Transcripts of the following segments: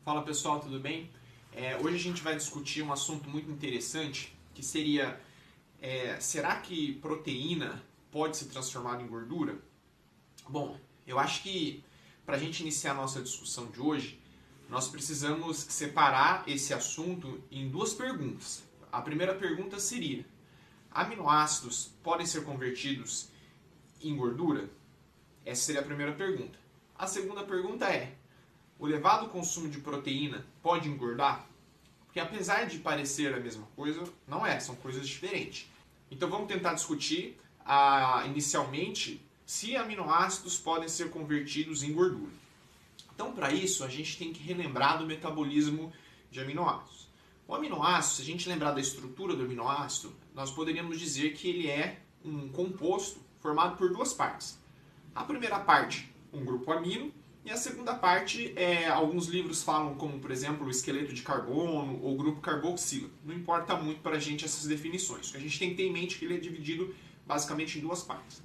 Fala pessoal, tudo bem? Hoje a gente vai discutir um assunto muito interessante que seria, será que proteína pode se transformar em gordura? Bom, eu acho que para a gente iniciar a nossa discussão de hoje, nós precisamos separar esse assunto em duas perguntas. A primeira pergunta seria, aminoácidos podem ser convertidos em gordura? Essa seria a primeira pergunta. A segunda pergunta é, o elevado consumo de proteína pode engordar? Porque apesar de parecer a mesma coisa, não é, são coisas diferentes. Então vamos tentar discutir inicialmente se aminoácidos podem ser convertidos em gordura. Então para isso a gente tem que relembrar do metabolismo de aminoácidos. O aminoácido, se a gente lembrar da estrutura do aminoácido, nós poderíamos dizer que ele é um composto formado por duas partes. A primeira parte, um grupo amino, e a segunda parte, alguns livros falam como, por exemplo, o esqueleto de carbono ou grupo carboxilo. Não importa muito para a gente essas definições. O que a gente tem que ter em mente é que ele é dividido basicamente em duas partes.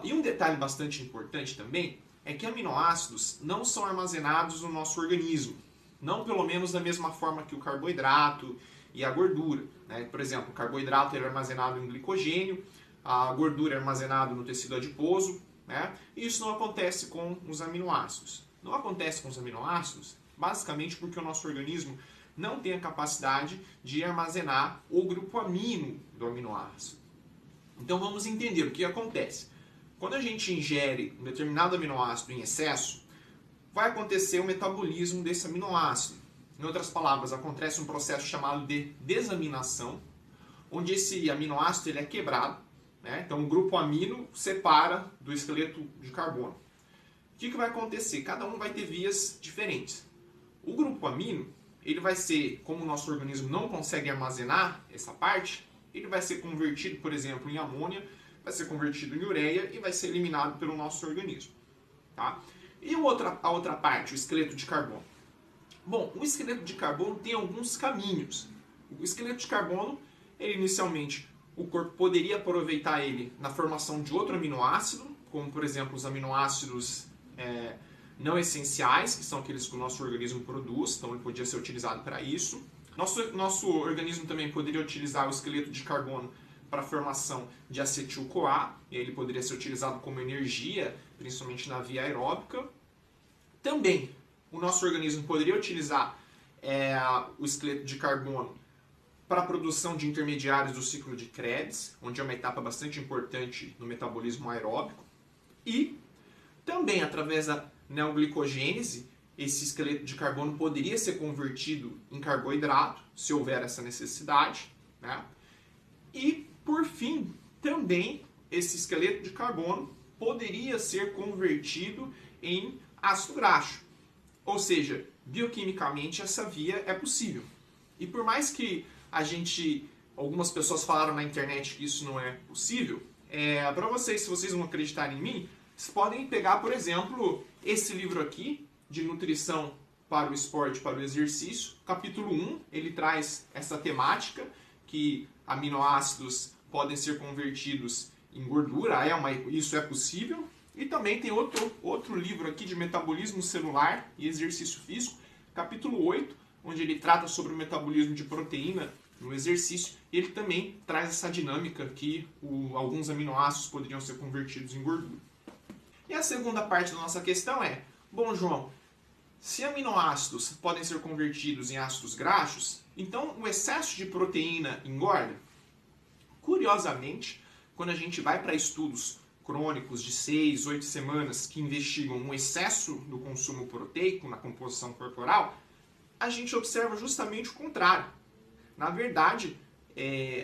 E um detalhe bastante importante também é que aminoácidos não são armazenados no nosso organismo. Não pelo menos da mesma forma que o carboidrato e a gordura. Né? Por exemplo, o carboidrato é armazenado em glicogênio, a gordura é armazenada no tecido adiposo, né? E isso não acontece com os aminoácidos. Não acontece com os aminoácidos basicamente porque o nosso organismo não tem a capacidade de armazenar o grupo amino do aminoácido. Então vamos entender o que acontece. Quando a gente ingere um determinado aminoácido em excesso, vai acontecer o metabolismo desse aminoácido. Em outras palavras, acontece um processo chamado de desaminação, onde esse aminoácido ele é quebrado. Então o grupo amino separa do esqueleto de carbono. O que vai acontecer? Cada um vai ter vias diferentes. O grupo amino, ele vai ser, como o nosso organismo não consegue armazenar essa parte, ele vai ser convertido, por exemplo, em amônia, vai ser convertido em ureia e vai ser eliminado pelo nosso organismo. Tá? E a outra parte, o esqueleto de carbono? Bom, o esqueleto de carbono tem alguns caminhos. O esqueleto de carbono, ele inicialmente o corpo poderia aproveitar ele na formação de outro aminoácido, como por exemplo os aminoácidos não essenciais, que são aqueles que o nosso organismo produz, então ele podia ser utilizado para isso. Nosso organismo também poderia utilizar o esqueleto de carbono para a formação de acetil-CoA, e ele poderia ser utilizado como energia, principalmente na via aeróbica. Também o nosso organismo poderia utilizar o esqueleto de carbono para a produção de intermediários do ciclo de Krebs, onde é uma etapa bastante importante no metabolismo aeróbico. E também, através da neoglicogênese, esse esqueleto de carbono poderia ser convertido em carboidrato, se houver essa necessidade. Né? E, por fim, também esse esqueleto de carbono poderia ser convertido em ácido graxo. Ou seja, bioquimicamente essa via é possível. E por mais que algumas pessoas falaram na internet que isso não é possível, para vocês, se vocês não acreditarem em mim, vocês podem pegar, por exemplo, esse livro aqui, de nutrição para o esporte, para o exercício, capítulo 1, ele traz essa temática, que aminoácidos podem ser convertidos em gordura, isso é possível, e também tem outro livro aqui de metabolismo celular e exercício físico, capítulo 8, onde ele trata sobre o metabolismo de proteína no exercício, e ele também traz essa dinâmica que alguns aminoácidos poderiam ser convertidos em gordura. E a segunda parte da nossa questão é, bom João, se aminoácidos podem ser convertidos em ácidos graxos, então o excesso de proteína engorda? Curiosamente, quando a gente vai para estudos crônicos de 6, 8 semanas que investigam um excesso do consumo proteico na composição corporal, a gente observa justamente o contrário. Na verdade,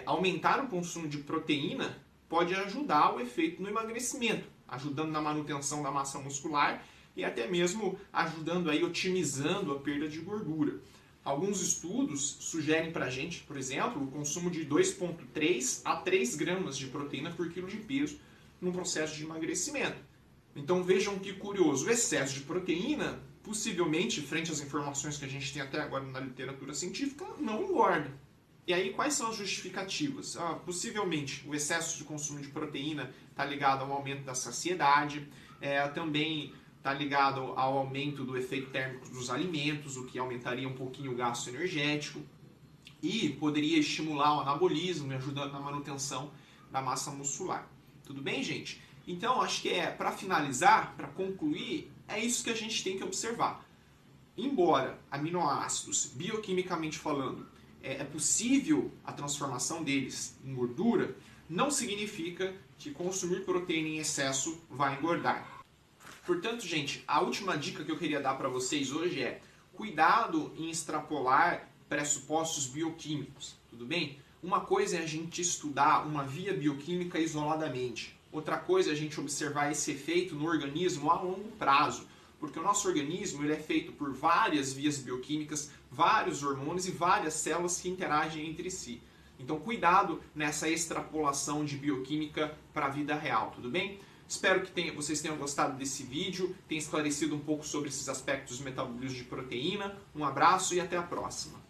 aumentar o consumo de proteína pode ajudar o efeito no emagrecimento, ajudando na manutenção da massa muscular e até mesmo ajudando aí, otimizando a perda de gordura. Alguns estudos sugerem para a gente, por exemplo, o consumo de 2,3 a 3 gramas de proteína por quilo de peso no processo de emagrecimento. Então vejam que curioso, o excesso de proteína, possivelmente, frente às informações que a gente tem até agora na literatura científica, não engorda. E aí, quais são as justificativas? Possivelmente, o excesso de consumo de proteína está ligado ao aumento da saciedade, também está ligado ao aumento do efeito térmico dos alimentos, o que aumentaria um pouquinho o gasto energético e poderia estimular o anabolismo, ajudando na manutenção da massa muscular. Tudo bem, gente? Então, acho que para finalizar, para concluir, é isso que a gente tem que observar. Embora aminoácidos, bioquimicamente falando, é possível a transformação deles em gordura, não significa que consumir proteína em excesso vai engordar. Portanto, gente, a última dica que eu queria dar para vocês hoje é cuidado em extrapolar pressupostos bioquímicos, tudo bem? Uma coisa é a gente estudar uma via bioquímica isoladamente. Outra coisa é a gente observar esse efeito no organismo a longo prazo, porque o nosso organismo ele é feito por várias vias bioquímicas, vários hormônios e várias células que interagem entre si. Então, cuidado nessa extrapolação de bioquímica para a vida real, tudo bem? Espero que vocês tenham gostado desse vídeo, tenha esclarecido um pouco sobre esses aspectos do metabolismo de proteína. Um abraço e até a próxima!